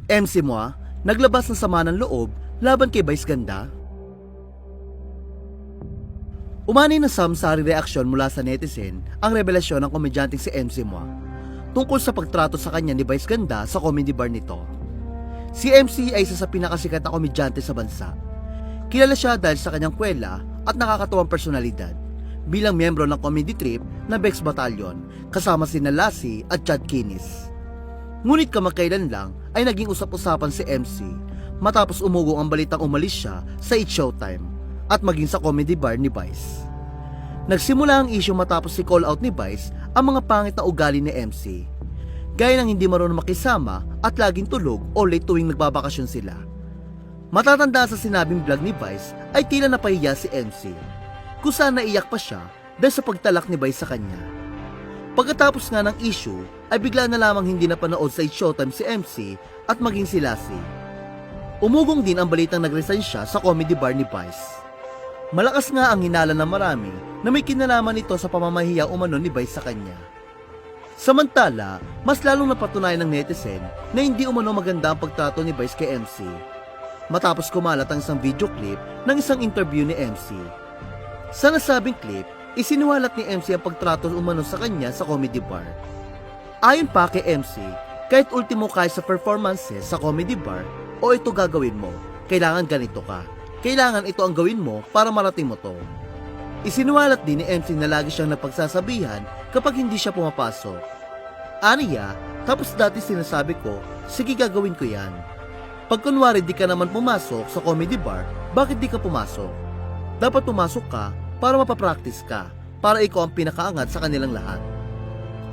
MC Moa, naglabas ng sama ng loob laban kay Vice Ganda. Umani na samsari reaksyon mula sa netizen ang revelasyon ng komedyanteng si MC Moa tungkol sa pagtrato sa kanya ni Vice Ganda sa comedy bar nito. Si MC ay isa sa pinakasikat na komedyante sa bansa. Kilala siya dahil sa kanyang kwela at nakakatuwang personalidad bilang miyembro ng comedy trip na Bex Battalion kasama sina Lassie at Chad Kinis. Ngunit kamakailan lang ay naging usap-usapan si MC matapos umugong ang balitang umalis siya sa It's Showtime at maging sa comedy bar ni Vice. Nagsimula ang issue matapos si call out ni Vice ang mga pangit na ugali ni MC, gaya ng hindi marunong makisama at laging tulog o late tuwing nagbabakasyon sila. Matatanda sa sinabing vlog ni Vice ay tila napahiya si MC, kung saan naiyak pa siya dahil sa pagtalak ni Vice sa kanya. Pagkatapos nga ng issue ay bigla na lamang hindi napanood sa It's Showtime si MC at maging si Lassie. Umugong din ang balitang nag-resign siya sa comedy bar ni Vice. Malakas nga ang hinala ng marami na may kinalaman nito sa pamamahiya umano ni Vice sa kanya. Samantala, mas lalong napatunayan ng netizen na hindi umano maganda ang pagtrato ni Vice kay MC matapos kumalat ang isang video clip ng isang interview ni MC. Sa nasabing clip, isinuwalat ni MC ang pagtrato umano sa kanya sa comedy bar. Ayon pa kay MC, kahit ultimo kaya sa performances sa comedy bar o ito gagawin mo, kailangan ganito ka. Kailangan ito ang gawin mo para marating mo to. Isinuwalat din ni MC na lagi siyang napagsasabihan kapag hindi siya pumapasok. Aniya, tapos dati sinasabi ko, sige gagawin ko yan. Pag kunwari di ka naman pumasok sa comedy bar, bakit di ka pumasok? Dapat pumasok ka para mapapractice ka, para ikaw ang pinakaangat sa kanilang lahat.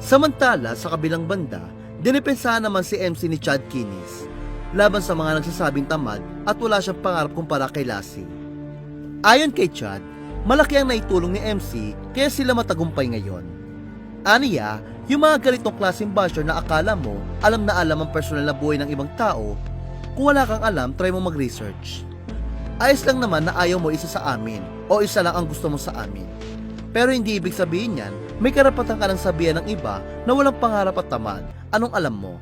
Samantala, sa kabilang banda, dinipensahan naman si MC ni Chad Kinis laban sa mga nagsasabing tamad at wala siyang pangarap kumpara kay Lassie. Ayon kay Chad, malaki ang naitulong ni MC kaya sila matagumpay ngayon. Aniya, yung mga ganitong klaseng basher na akala mo alam na alam ang personal na buhay ng ibang tao, kung wala kang alam, try mo mag-research. Ayos lang naman na ayaw mo isa sa amin o isa lang ang gusto mo sa amin. Pero hindi ibig sabihin yan, may karapatan ka ng sabihan ng iba na walang pangarap at tamad. Anong alam mo?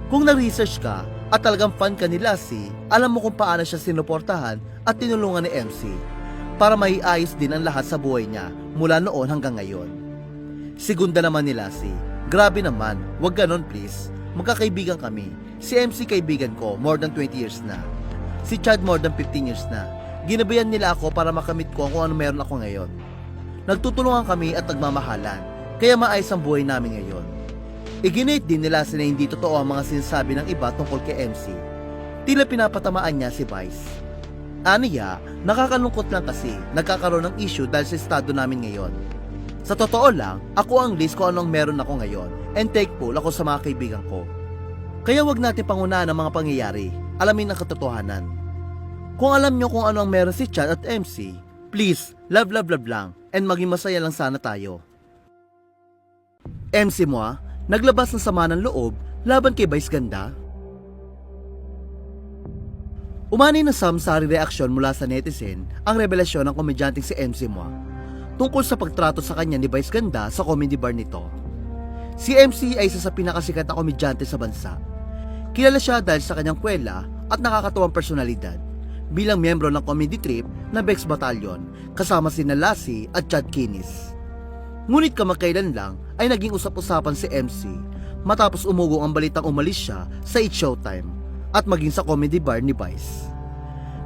Kung na-research ka at talagang fan ka ni Lassie, alam mo kung paano siya sinuportahan at tinulungan ni MC para maiayos din ang lahat sa buhay niya mula noon hanggang ngayon. Segunda naman ni Lassie, grabe naman, wag ganon please. Magkakaibigan kami. Si MC kaibigan ko, more than 20 years na. Si Chad more than 15 years na. Ginabayan nila ako para makamit ko kung ano meron ako ngayon. Nagtutulungan kami at nagmamahalan, kaya maayos ang buhay namin ngayon. Iginate din nila na hindi totoo ang mga sinasabi ng iba tungkol kay MC. Tila pinapatamaan niya si Vice. Aniya, nakakalungkot lang kasi nagkakaroon ng issue dahil sa estado namin ngayon. Sa totoo lang, ako ang list kung anong meron ako ngayon and thankful ako sa mga kaibigan ko. Kaya wag natin pangunahan ang mga pangyayari, alamin ang katotohanan. Kung alam nyo kung ano ang meron si Chad at MC, please, love lang and maging masaya lang sana tayo. MC Moa, naglabas ng sama ng loob laban kay Vice Ganda. Umani na samsari reaksyon mula sa netizen ang revelasyon ng komedyanteng si MC Moa tungkol sa pagtrato sa kanya ni Vice Ganda sa comedy bar nito. Si MC ay isa sa pinakasikat na komedyante sa bansa. Kilala siya dahil sa kanyang kwela at nakakatuwang personalidad bilang miyembro ng comedy trip na Bex Battalion kasama sina Lassie at Chad Kinis. Ngunit kamakailan lang ay naging usap-usapan si MC matapos umugong ang balitang umalis siya sa It's Showtime at maging sa comedy bar ni Vice.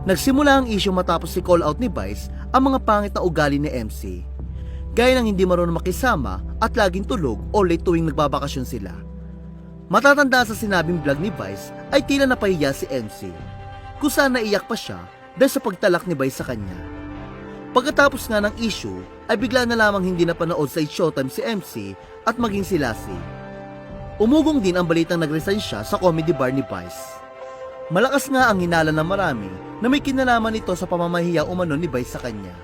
Nagsimula ang issue matapos si call out ni Vice ang mga pangit na ugali ni MC, gaya ng hindi marunong makisama at laging tulog o late tuwing nagbabakasyon sila. Matatanda sa sinabing vlog ni Vice ay tila napahiya si MC, kung saan naiyak pa siya dahil sa pagtalak ni Vice sa kanya. Pagkatapos nga ng issue ay bigla na lamang hindi napanood sa It's Showtime si MC at maging si Lassie. Umugong din ang balitang nag-resign siya sa comedy bar ni Vice. Malakas nga ang hinala ng marami na may kinalaman ito sa pamamahiya umano ni Vice sa kanya.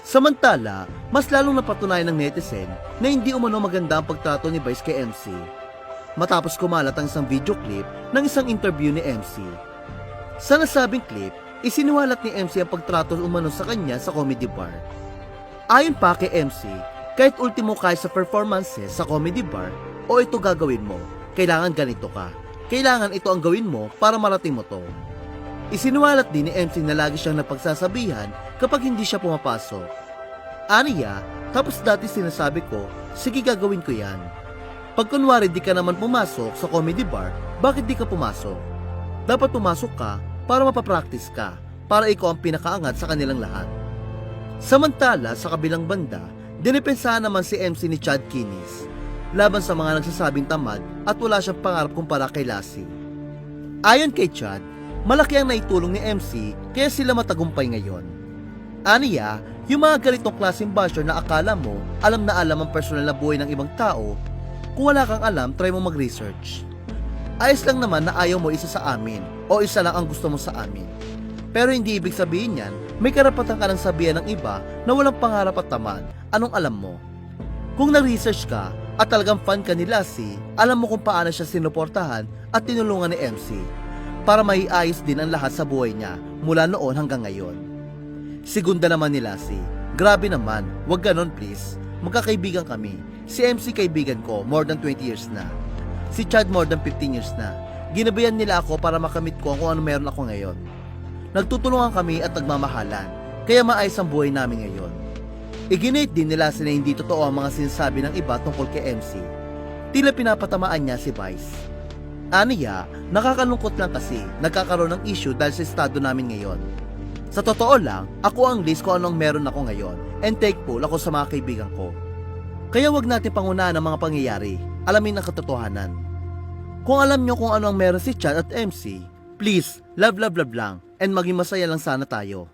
Samantala, mas lalong napatunayan ng netizen na hindi umano maganda ang pagtrato ni Vice kay MC matapos kumalat ang isang video clip ng isang interview ni MC. Sa nasabing clip, isinuwalat ni MC ang pagtrato umano sa kanya sa comedy bar. Ayon pa kay MC, kahit ultimo kaya sa performances sa comedy bar o ito gagawin mo, kailangan ganito ka. Kailangan ito ang gawin mo para marating mo to. Isinuwalat din ni MC na lagi siyang napagsasabihan kapag hindi siya pumapasok. Aniya, tapos dati sinasabi ko, sige gagawin ko yan. Pag kunwari di ka naman pumasok sa comedy bar, bakit di ka pumasok? Dapat pumasok ka para mapapractice ka, para ikaw ang pinakaangat sa kanilang lahat. Samantala, sa kabilang banda, dinipensahan naman si MC ni Chad Kinis, laban sa mga nagsasabing tamad at wala siyang pangarap kumpara kay Lassie. Ayon kay Chad, malaki ang naitulong ni MC kaya sila matagumpay ngayon. Aniya, yung mga ganitong klaseng basher na akala mo alam na alam ang personal na buhay ng ibang tao, kung wala kang alam, try mo mag-research. Ayos lang naman na ayaw mo isa sa amin o isa lang ang gusto mo sa amin. Pero hindi ibig sabihin yan, may karapatan ka ng sabihan ng iba na walang pangarap at tamad. Anong alam mo? Kung na-research ka at talagang fan ka ni Lassie, alam mo kung paano siya sinuportahan at tinulungan ni MC para maiayos din ang lahat sa buhay niya mula noon hanggang ngayon. Segunda naman ni Lassie, grabe naman, wag ganon please. Magkakaibigan kami. Si MC kaibigan ko, more than 20 years na. Si Chad more than 15 years na. Ginabayan nila ako para makamit ko kung ano meron ako ngayon. Nagtutulungan kami at nagmamahalan, kaya maayos ang buhay namin ngayon. Iginate din nila na hindi totoo ang mga sinasabi ng iba tungkol kay MC. Tila pinapatamaan niya si Vice. Aniya, nakakalungkot lang kasi nagkakaroon ng issue dahil sa estado namin ngayon. Sa totoo lang, ako ang list kung anong meron ako ngayon and thankful ako sa mga kaibigan ko. Kaya wag natin pangunahan ang mga pangyayari, alamin ang katotohanan. Kung alam nyo kung ano ang meron si Chad at MC, please, love lang and maging masaya lang sana tayo.